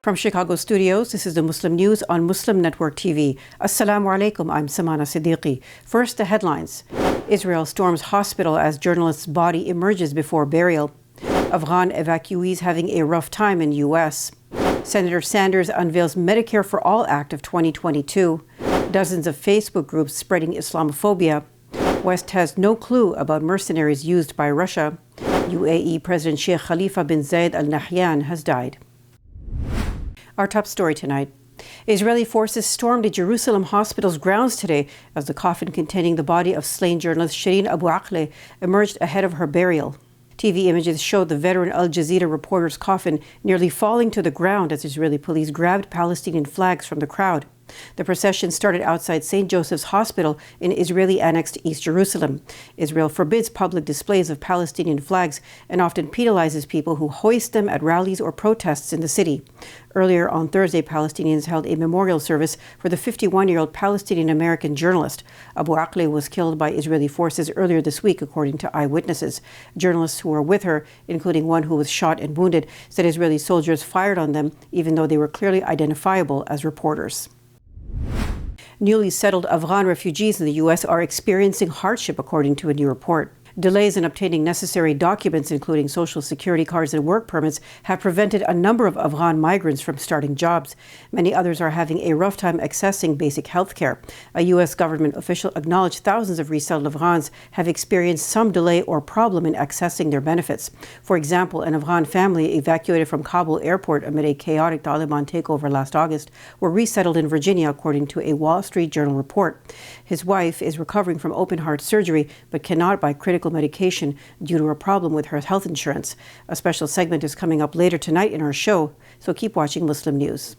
From Chicago studios, this is the Muslim News on Muslim Network TV. Assalamu alaikum, I'm Samana Siddiqui. First, the headlines. Israel storms hospital as journalist's body emerges before burial. Afghan evacuees having a rough time in U.S. Senator Sanders unveils Medicare for All Act of 2022. Dozens of Facebook groups spreading Islamophobia. West has no clue about mercenaries used by Russia. UAE President Sheikh Khalifa bin Zayed Al Nahyan has died. Our top story tonight. Israeli forces stormed a Jerusalem hospital's grounds today as the coffin containing the body of slain journalist Shireen Abu Akleh emerged ahead of her burial. TV images showed the veteran Al Jazeera reporter's coffin nearly falling to the ground as Israeli police grabbed Palestinian flags from the crowd. The procession started outside St. Joseph's Hospital in Israeli-annexed East Jerusalem. Israel forbids public displays of Palestinian flags and often penalizes people who hoist them at rallies or protests in the city. Earlier on Thursday, Palestinians held a memorial service for the 51-year-old Palestinian-American journalist. Abu Akleh was killed by Israeli forces earlier this week, according to eyewitnesses. Journalists who were with her, including one who was shot and wounded, said Israeli soldiers fired on them, even though they were clearly identifiable as reporters. Newly settled Afghan refugees in the U.S. are experiencing hardship, according to a new report. Delays in obtaining necessary documents, including social security cards and work permits, have prevented a number of Afghan migrants from starting jobs. Many others are having a rough time accessing basic health care. A U.S. government official acknowledged thousands of resettled Afghans have experienced some delay or problem in accessing their benefits. For example, an Afghan family evacuated from Kabul airport amid a chaotic Taliban takeover last August were resettled in Virginia, according to a Wall Street Journal report. His wife is recovering from open-heart surgery but cannot buy critical medication due to a problem with her health insurance. A special segment is coming up later tonight in our show, so keep watching Muslim News.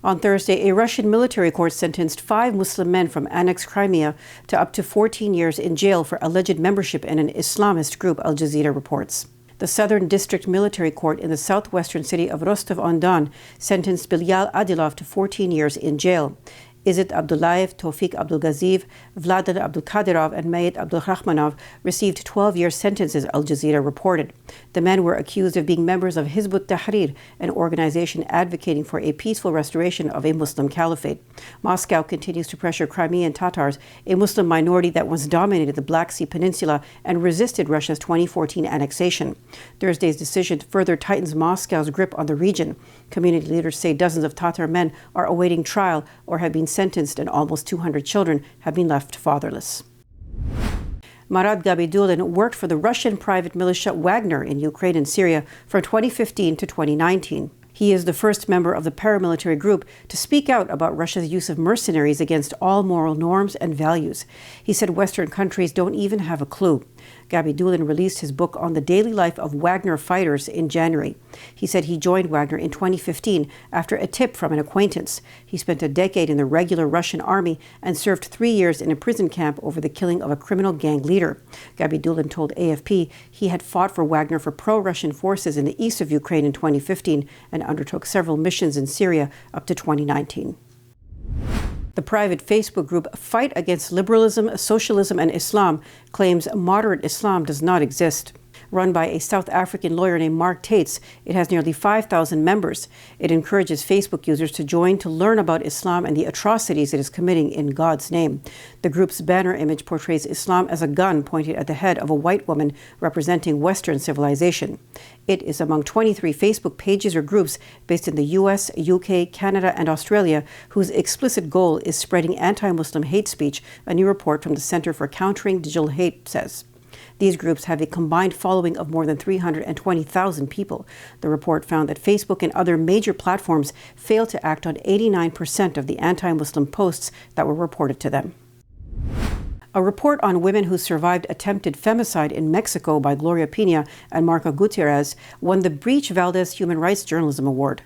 On Thursday, a Russian military court sentenced 5 Muslim men from annexed Crimea to up to 14 years in jail for alleged membership in an Islamist group, Al Jazeera reports. The Southern District Military Court in the southwestern city of Rostov-on-Don sentenced Bilyal Adilov to 14 years in jail. Izzat Abdullayev, Tawfiq Abdulgaziv, Vladan Abdulkadirov, and Mayet Abdulrahmanov received 12-year sentences, Al Jazeera reported. The men were accused of being members of Hizb ut-Tahrir, an organization advocating for a peaceful restoration of a Muslim caliphate. Moscow continues to pressure Crimean Tatars, a Muslim minority that once dominated the Black Sea Peninsula and resisted Russia's 2014 annexation. Thursday's decision further tightens Moscow's grip on the region. Community leaders say dozens of Tatar men are awaiting trial or have been sentenced, and almost 200 children have been left fatherless. Marat Gabidulin worked for the Russian private militia Wagner in Ukraine and Syria from 2015 to 2019. He is the first member of the paramilitary group to speak out about Russia's use of mercenaries against all moral norms and values. He said Western countries don't even have a clue. Gabidulin released his book on the daily life of Wagner fighters in January. He said he joined Wagner in 2015 after a tip from an acquaintance. He spent a decade in the regular Russian army and served 3 years in a prison camp over the killing of a criminal gang leader. Gabidulin told AFP he had fought for Wagner for pro-Russian forces in the east of Ukraine in 2015 and undertook several missions in Syria up to 2019. The private Facebook group Fight Against Liberalism, Socialism and Islam claims moderate Islam does not exist. Run by a South African lawyer named Mark Tates, it has nearly 5,000 members. It encourages Facebook users to join to learn about Islam and the atrocities it is committing in God's name. The group's banner image portrays Islam as a gun pointed at the head of a white woman representing Western civilization. It is among 23 Facebook pages or groups based in the US, UK, Canada, and Australia whose explicit goal is spreading anti-Muslim hate speech, a new report from the Center for Countering Digital Hate says. These groups have a combined following of more than 320,000 people. The report found that Facebook and other major platforms failed to act on 89% of the anti-Muslim posts that were reported to them. A report on women who survived attempted femicide in Mexico by Gloria Pina and Marca Gutierrez won the Breach Valdez Human Rights Journalism Award.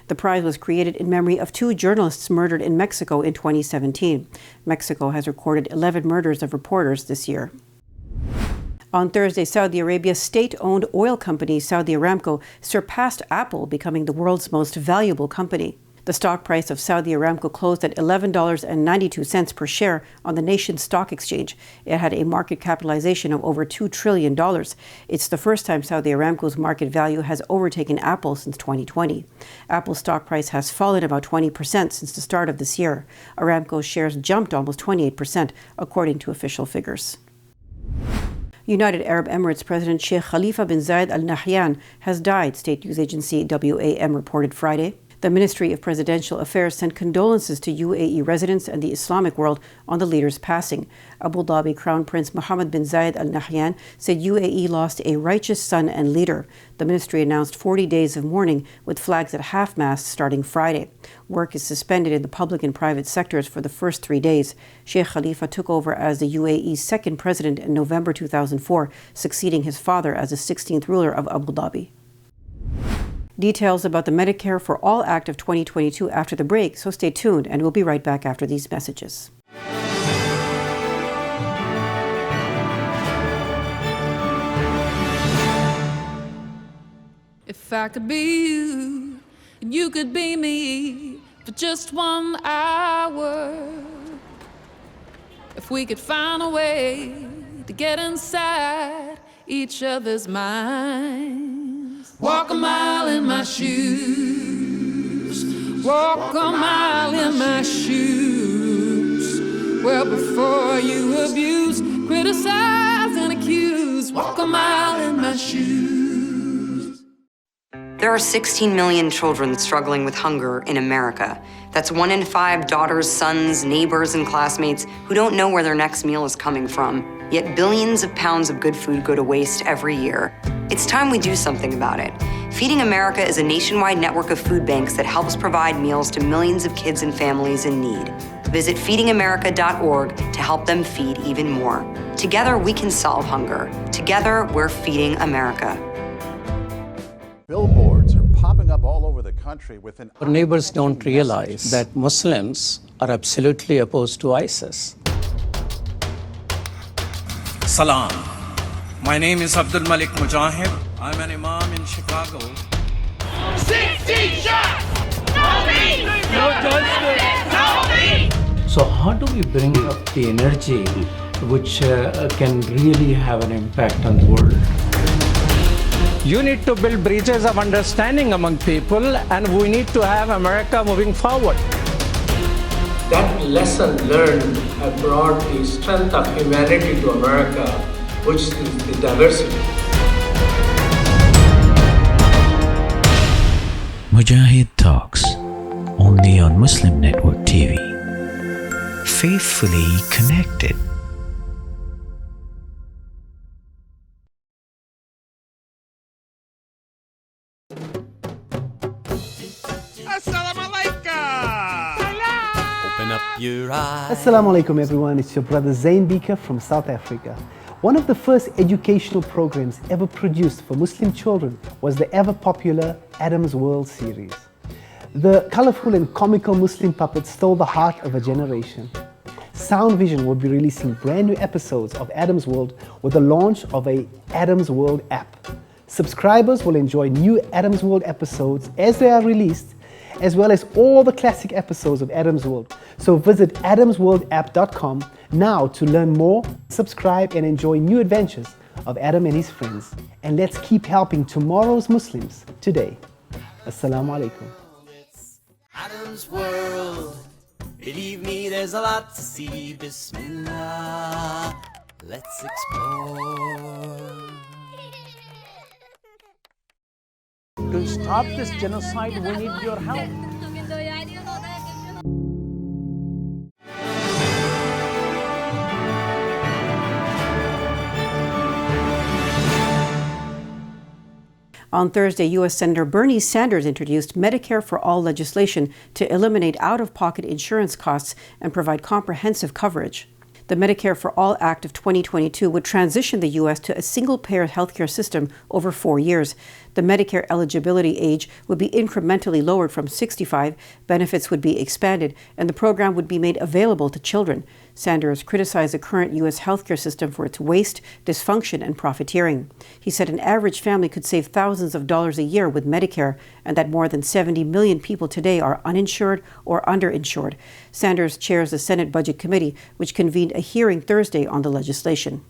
The prize was created in memory of 2 journalists murdered in Mexico in 2017. Mexico has recorded 11 murders of reporters this year. On Thursday, Saudi Arabia's state-owned oil company, Saudi Aramco, surpassed Apple, becoming the world's most valuable company. The stock price of Saudi Aramco closed at $11.92 per share on the nation's stock exchange. It had a market capitalization of over $2 trillion. It's the first time Saudi Aramco's market value has overtaken Apple since 2020. Apple's stock price has fallen about 20% since the start of this year. Aramco's shares jumped almost 28%, according to official figures. United Arab Emirates President Sheikh Khalifa bin Zayed Al Nahyan has died, state news agency WAM reported Friday. The Ministry of Presidential Affairs sent condolences to UAE residents and the Islamic world on the leader's passing. Abu Dhabi Crown Prince Mohammed bin Zayed Al Nahyan said UAE lost a righteous son and leader. The ministry announced 40 days of mourning with flags at half-mast starting Friday. Work is suspended in the public and private sectors for the first 3 days. Sheikh Khalifa took over as the UAE's second president in November 2004, succeeding his father as the 16th ruler of Abu Dhabi. Details about the Medicare for All Act of 2022 after the break, so stay tuned, and we'll be right back after these messages. If I could be you, and you could be me for just 1 hour. If we could find a way to get inside each other's minds. Walk a mile in my shoes. Walk a mile in my shoes. Well, before you abuse, criticize, and accuse. Walk a mile in my shoes. There are 16 million children struggling with hunger in America. That's 1 in 5 daughters, sons, neighbors, and classmates who don't know where their next meal is coming from. Yet billions of pounds of good food go to waste every year. It's time we do something about it. Feeding America is a nationwide network of food banks that helps provide meals to millions of kids and families in need. Visit feedingamerica.org to help them feed even more. Together, we can solve hunger. Together, we're feeding America. Billboards are popping up all over the country with an... Our neighbors don't realize that Muslims are absolutely opposed to ISIS. Salam. My name is Abdul Malik Mujahid. I'm an imam in Chicago. 16 shots! No me! No justice! No me! So how do we bring up the energy which can really have an impact on the world? You need to build bridges of understanding among people, and we need to have America moving forward. That lesson learned have brought the strength of humanity to America, which is the diversity. Mujahid Talks, only on Muslim Network TV. Faithfully connected. Assalamu alaikum everyone, it's your brother Zayed from South Africa. One of the first educational programs ever produced for Muslim children was the ever popular Adam's World series. The colorful and comical Muslim puppets stole the heart of a generation. Sound Vision will be releasing brand new episodes of Adam's World with the launch of a Adam's World app. Subscribers will enjoy new Adam's World episodes as they are released, as well as all the classic episodes of Adam's World. So visit adamsworldapp.com now to learn more, subscribe, and enjoy new adventures of Adam and his friends. And let's keep helping tomorrow's Muslims today. Assalamu alaikum. Adam's World. Believe me, there's a lot to see. Bismillah. Let's explore. To stop this genocide, we need your help. On Thursday, U.S. Senator Bernie Sanders introduced Medicare for All legislation to eliminate out-of-pocket insurance costs and provide comprehensive coverage. The Medicare for All Act of 2022 would transition the U.S. to a single-payer healthcare system over 4 years. The Medicare eligibility age would be incrementally lowered from 65, benefits would be expanded, and the program would be made available to children. Sanders criticized the current U.S. healthcare system for its waste, dysfunction, and profiteering. He said an average family could save thousands of dollars a year with Medicare, and that more than 70 million people today are uninsured or underinsured. Sanders chairs the Senate Budget Committee, which convened a hearing Thursday on the legislation.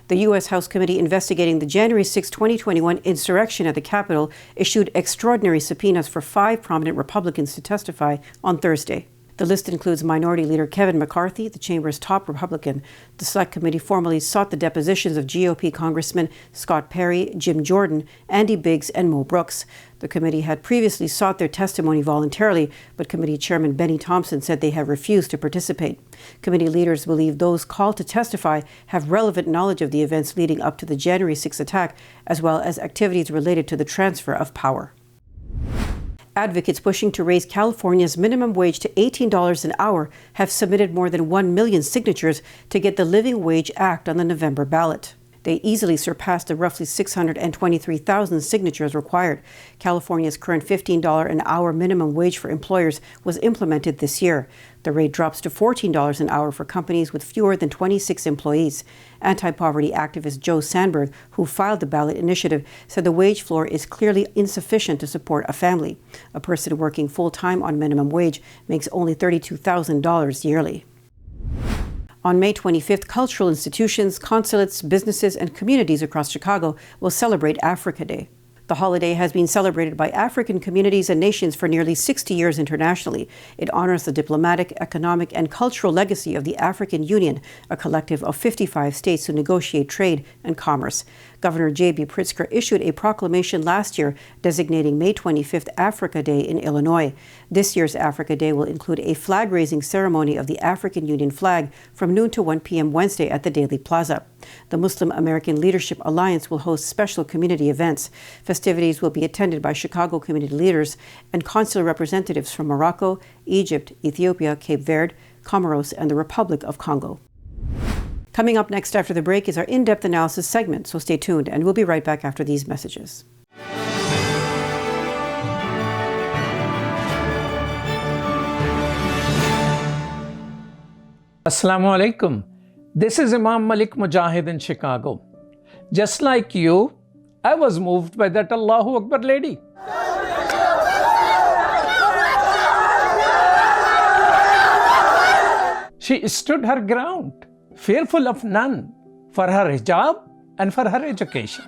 The U.S. House Committee investigating the January 6, 2021 insurrection at the Capitol issued extraordinary subpoenas for 5 prominent Republicans to testify on Thursday. The list includes Minority Leader Kevin McCarthy, the chamber's top Republican. The Select Committee formally sought the depositions of GOP Congressmen Scott Perry, Jim Jordan, Andy Biggs, and Mo Brooks. The committee had previously sought their testimony voluntarily, but Committee Chairman Benny Thompson said they have refused to participate. Committee leaders believe those called to testify have relevant knowledge of the events leading up to the January 6 attack, as well as activities related to the transfer of power. Advocates pushing to raise California's minimum wage to $18 an hour have submitted more than 1 million signatures to get the Living Wage Act on the November ballot. They easily surpassed the roughly 623,000 signatures required. California's current $15 an hour minimum wage for employers was implemented this year. The rate drops to $14 an hour for companies with fewer than 26 employees. Anti-poverty activist Joe Sandberg, who filed the ballot initiative, said the wage floor is clearly insufficient to support a family. A person working full-time on minimum wage makes only $32,000 yearly. On May 25th, cultural institutions, consulates, businesses, and communities across Chicago will celebrate Africa Day. The holiday has been celebrated by African communities and nations for nearly 60 years internationally. It honors the diplomatic, economic, and cultural legacy of the African Union, a collective of 55 states who negotiate trade and commerce. Governor J.B. Pritzker issued a proclamation last year designating May 25th Africa Day in Illinois. This year's Africa Day will include a flag-raising ceremony of the African Union flag from noon to 1 p.m. Wednesday at the Daley Plaza. The Muslim American Leadership Alliance will host special community events. Festivities will be attended by Chicago community leaders and consular representatives from Morocco, Egypt, Ethiopia, Cape Verde, Comoros, and the Republic of Congo. Coming up next after the break is our in-depth analysis segment, so stay tuned, and we'll be right back after these messages. Assalamu alaikum. This is Imam Malik Mujahid in Chicago. Just like you, I was moved by that Allahu Akbar lady. She stood her ground, fearful of none, for her hijab and for her education.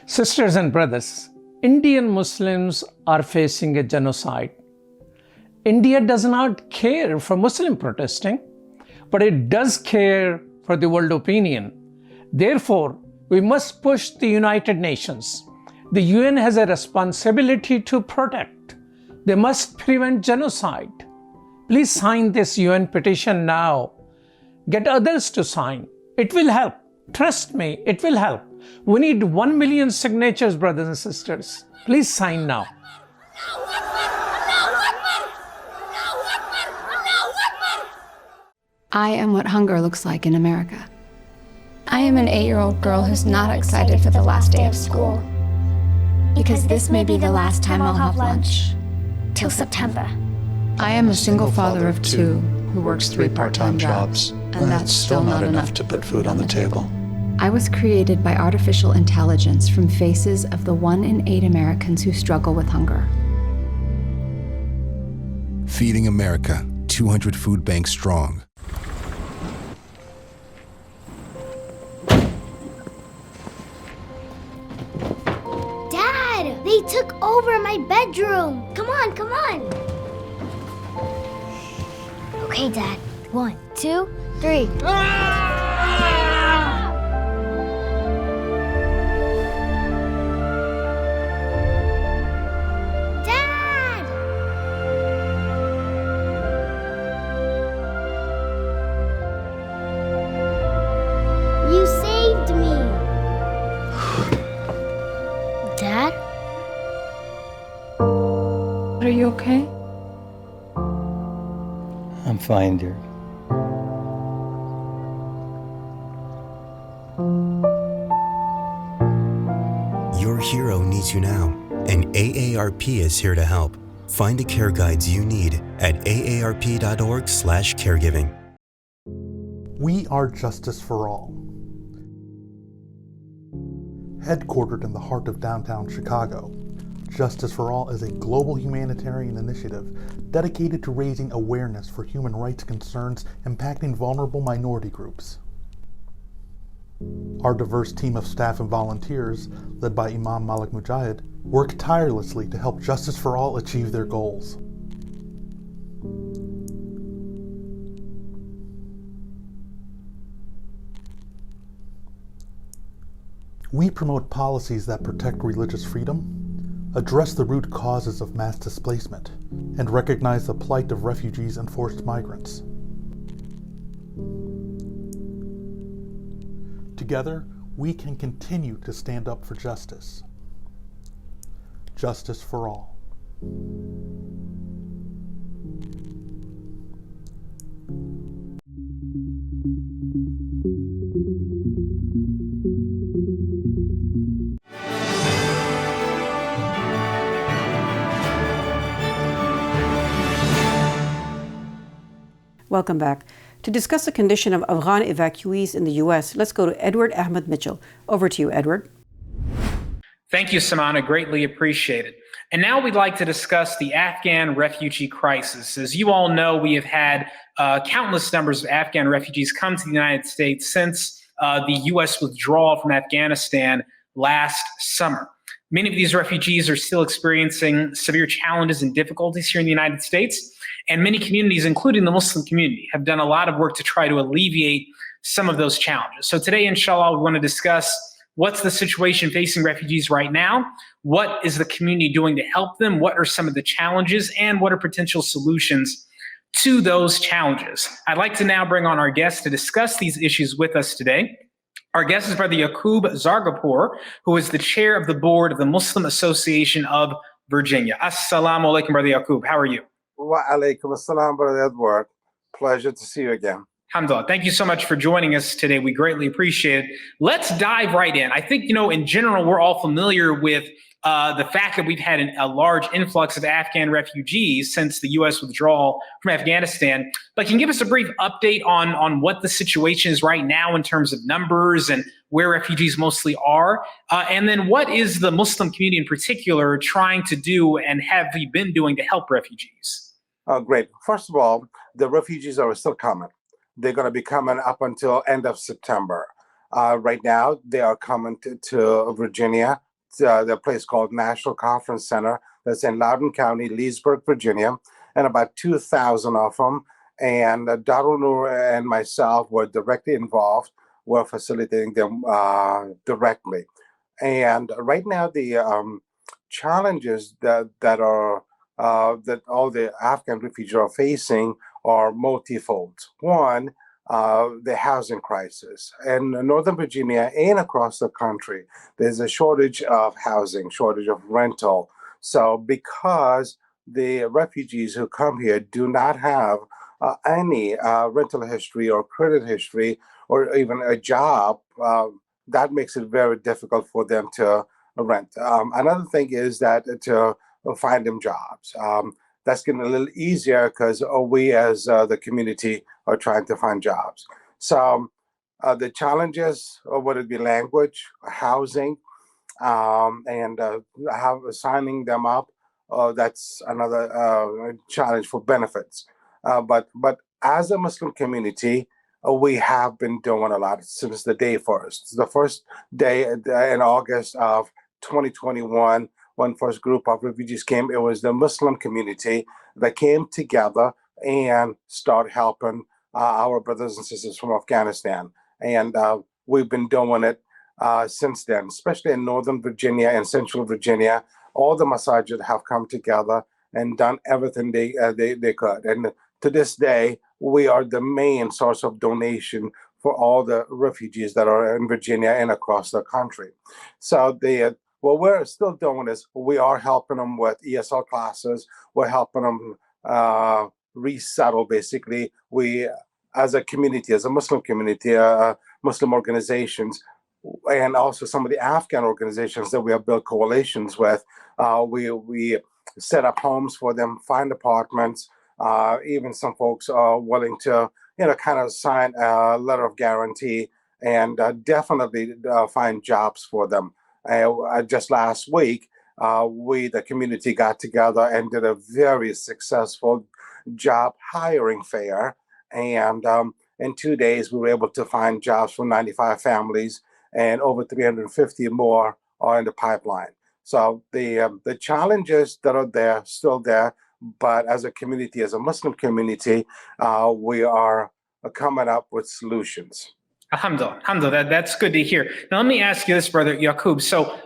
Sisters and brothers, Indian Muslims are facing a genocide. India does not care for Muslim protesting, but it does care for the world opinion. Therefore, we must push the United Nations. The UN has a responsibility to protect. They must prevent genocide. Please sign this UN petition now. Get others to sign. It will help. Trust me, it will help. We need 1 million signatures, brothers and sisters. Please sign now. I am what hunger looks like in America. I am an 8-year-old girl who's not excited for the last day of school. Because this may be the last time I'll have lunch. Till September. I am a single father of 2 who works 3 part-time jobs, and that's still not enough to put food on the table. I was created by artificial intelligence from faces of the 1 in 8 Americans who struggle with hunger. Feeding America, 200 food banks strong. Dad, they took over my bedroom. Come on, come on. Okay, Dad. 1, 2, 3. Dad! You saved me. Dad? Are you okay? I'm fine, dear. Your hero needs you now, and AARP is here to help. Find the care guides you need at aarp.org/caregiving. We are Justice for All. Headquartered in the heart of downtown Chicago, Justice for All is a global humanitarian initiative dedicated to raising awareness for human rights concerns impacting vulnerable minority groups. Our diverse team of staff and volunteers, led by Imam Malik Mujahid, work tirelessly to help Justice for All achieve their goals. We promote policies that protect religious freedom, address the root causes of mass displacement, and recognize the plight of refugees and forced migrants. Together, we can continue to stand up for justice. Justice for all. Welcome back. To discuss the condition of Afghan evacuees in the U.S., let's go to Edward Ahmed Mitchell. Over to you, Edward. Thank you, Samana. Greatly appreciated. And now we'd like to discuss the Afghan refugee crisis. As you all know, we have had countless numbers of Afghan refugees come to the United States since the U.S. withdrawal from Afghanistan last summer. Many of these refugees are still experiencing severe challenges and difficulties here in the United States. And many communities, including the Muslim community, have done a lot of work to try to alleviate some of those challenges. So today, inshallah, we want to discuss what's the situation facing refugees right now, what is the community doing to help them, what are some of the challenges, and what are potential solutions to those challenges. I'd like to now bring on our guest to discuss these issues with us today. Our guest is Brother Yaqub Zargarpur, who is the chair of the board of the Muslim Association of Virginia. Assalamu alaikum, Brother Yaqub. How are you? Wa alaikum assalam, Brother Edward. Pleasure to see you again. Alhamdulillah. Thank you so much for joining us today. We greatly appreciate it. Let's dive right in. I think, in general, we're all familiar with the fact that we've had a large influx of Afghan refugees since the U.S. withdrawal from Afghanistan. But can you give us a brief update on what the situation is right now in terms of numbers and where refugees mostly are? And then what is the Muslim community in particular trying to do and have we been doing to help refugees? Great. First of all, the refugees are still coming. They're going to be coming up until end of September. Right now, they are coming to Virginia, the place called National Conference Center that's in Loudoun County, Leesburg, Virginia, and about 2,000 of them. And Darul Noor and myself were directly involved. We're facilitating them directly. And right now, the challenges that all the Afghan refugees are facing are multifold. One, the housing crisis. In Northern Virginia and across the country, there's a shortage of housing, shortage of rental. So because the refugees who come here do not have any rental history or credit history or even a job, that makes it very difficult for them to rent. Another thing is that to find them jobs. That's getting a little easier because we as the community are trying to find jobs. So the challenges, whether it be language, housing, and how signing them up, that's another challenge for benefits. But as a Muslim community, we have been doing a lot since the day first. The first day in August of 2021, when first group of refugees came, it was the Muslim community that came together and started helping our brothers and sisters from Afghanistan. And we've been doing it since then, especially in Northern Virginia and Central Virginia. All the masajid have come together and done everything they could. And to this day, we are the main source of donation for all the refugees that are in Virginia and across the country. So what we're still doing is we are helping them with ESL classes. We're helping them resettle, basically. We, as a community, as a Muslim community, Muslim organizations, and also some of the Afghan organizations that we have built coalitions with, we set up homes for them, find apartments. Even some folks are willing to, kind of sign a letter of guarantee and definitely find jobs for them. Just last week, we, the community, got together and did a very successful job hiring fair. And in 2 days, we were able to find jobs for 95 families, and over 350 more are in the pipeline. So the challenges that are there, still there, but as a community, as a Muslim community, we are coming up with solutions. Alhamdulillah, that's good to hear. Now, let me ask you this, Brother Yaqub. So,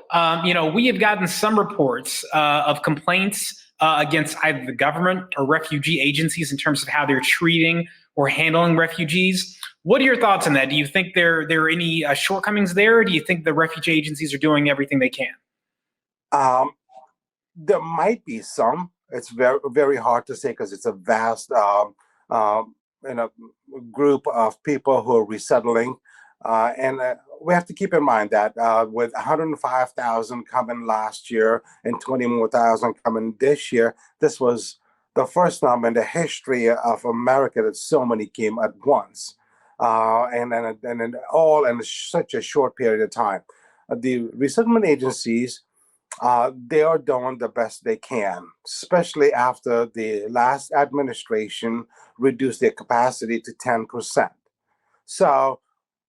we have gotten some reports of complaints against either the government or refugee agencies in terms of how they're treating or handling refugees. What are your thoughts on that? Do you think there are any shortcomings there? Or do you think the refugee agencies are doing everything they can? There might be some. It's very, very hard to say because it's a vast group of people who are resettling. And we have to keep in mind that with 105,000 coming last year and 20 more thousand coming this year, this was the first time in the history of America that so many came at once. And all in such a short period of time. The resettlement agencies, they are doing the best they can, especially after the last administration reduced their capacity to 10%. So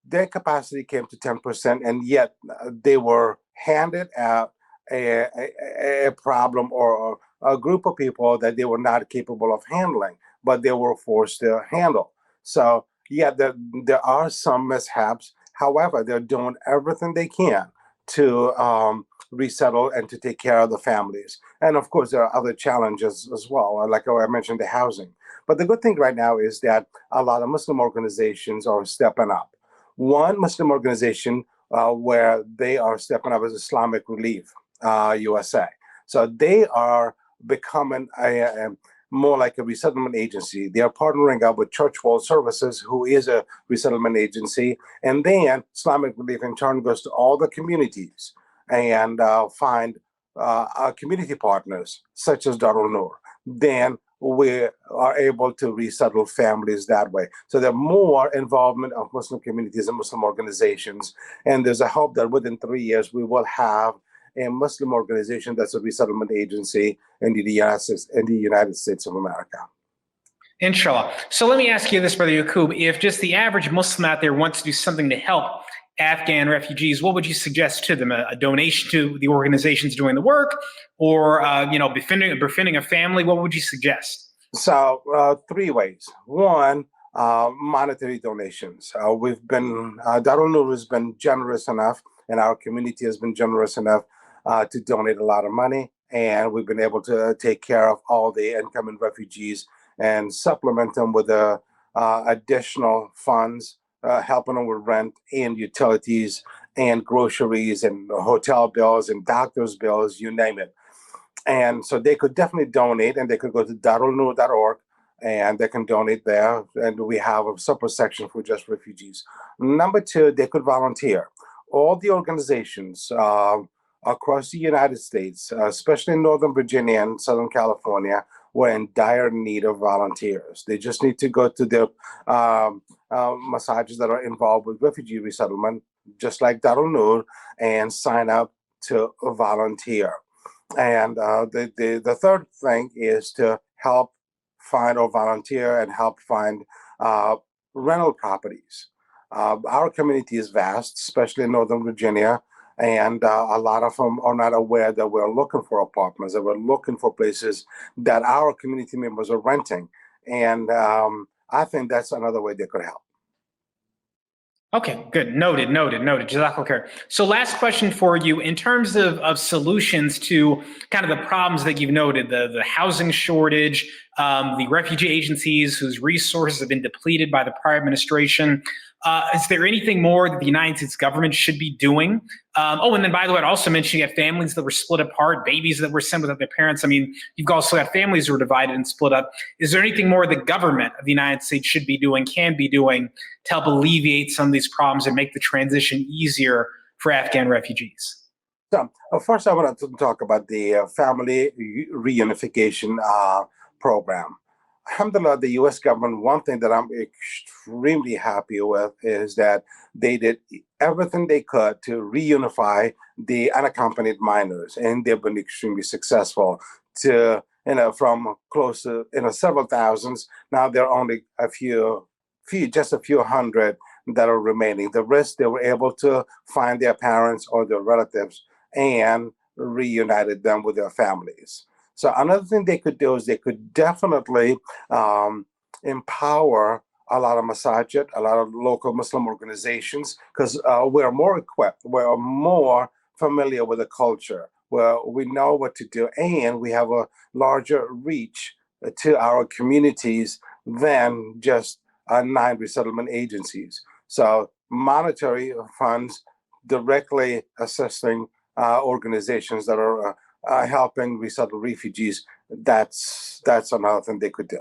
their capacity came to 10%, and yet they were handed out a problem or a group of people that they were not capable of handling, but they were forced to handle. So yeah, there are some mishaps. However, they're doing everything they can to resettle and to take care of the families. And of course, there are other challenges as well, like I mentioned, the housing. But the good thing right now is that a lot of Muslim organizations are stepping up. One Muslim organization where they are stepping up is Islamic Relief USA. So they are becoming more like a resettlement agency. They are partnering up with Church World Services, who is a resettlement agency. And then Islamic Relief in turn goes to all the communities and find community partners such as Darul Noor. Then we are able to resettle families that way. So there are more involvement of Muslim communities and Muslim organizations. And there's a hope that within 3 years, we will have a Muslim organization that's a resettlement agency in the United States of America. Inshallah. So let me ask you this, Brother Yaqub. If just the average Muslim out there wants to do something to help Afghan refugees, what would you suggest to them? A donation to the organizations doing the work, or befriending a family? What would you suggest? So 3 ways. One, monetary donations. Darul Noor has been generous enough, and our community has been generous enough to donate a lot of money, and we've been able to take care of all the incoming refugees and supplement them with additional funds, helping them with rent and utilities and groceries and hotel bills and doctor's bills, you name it. And so they could definitely donate, and they could go to darulnoor.org and they can donate there. And we have a separate section for just refugees. Number 2, they could volunteer. All the organizations across the United States, especially in Northern Virginia and Southern California, were in dire need of volunteers. They just need to go to their massages that are involved with refugee resettlement, just like Darul Noor, and sign up to volunteer. And the third thing is to help find or volunteer and help find rental properties. Our community is vast, especially in Northern Virginia, and a lot of them are not aware that we're looking for apartments, that we're looking for places that our community members are renting. And I think that's another way they could help. Okay, good. Noted. Jazakallah khair. So last question for you, in terms of solutions to kind of the problems that you've noted, the housing shortage, the refugee agencies whose resources have been depleted by the prior administration, is there anything more that the United States government should be doing? And then by the way, I'd also mention you have families that were split apart, babies that were sent without their parents. I mean, you've also got families who were divided and split up. Is there anything more the government of the United States should be doing, can be doing, to help alleviate some of these problems and make the transition easier for Afghan refugees? So first I want to talk about the family reunification program. Alhamdulillah, the U.S. government, one thing that I'm extremely happy with is that they did everything they could to reunify the unaccompanied minors, and they've been extremely successful. To from close to several thousands, now there are only just a few hundred that are remaining. The rest, they were able to find their parents or their relatives and reunited them with their families. So another thing they could do is they could definitely empower a lot of masajid, a lot of local Muslim organizations, because we're more equipped, we're more familiar with the culture, where we know what to do, and we have a larger reach to our communities than just 9 resettlement agencies. So monetary funds directly assisting organizations that are helping resettle refugees, that's another thing they could do.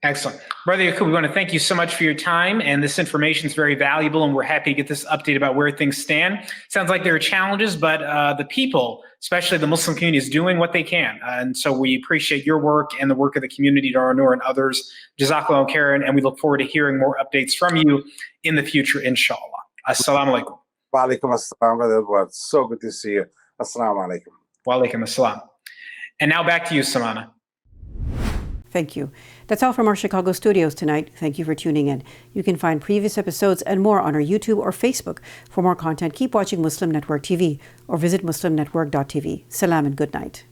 Excellent. Brother Yaqub, we want to thank you so much for your time, and this information is very valuable, and we're happy to get this update about where things stand. Sounds like there are challenges, but the people, especially the Muslim community, is doing what they can. And so we appreciate your work and the work of the community, Dar Noor and others. Jazakallah khairan, and we look forward to hearing more updates from you in the future, inshallah. Assalamu alaikum. Wa alaikum assalam, brother Edward. So good to see you. Assalamu alaikum. Wa alaikum assalam. And now back to you, Samana. Thank you. That's all from our Chicago studios tonight. Thank you for tuning in. You can find previous episodes and more on our YouTube or Facebook. For more content, keep watching Muslim Network TV or visit muslimnetwork.tv. Salam and good night.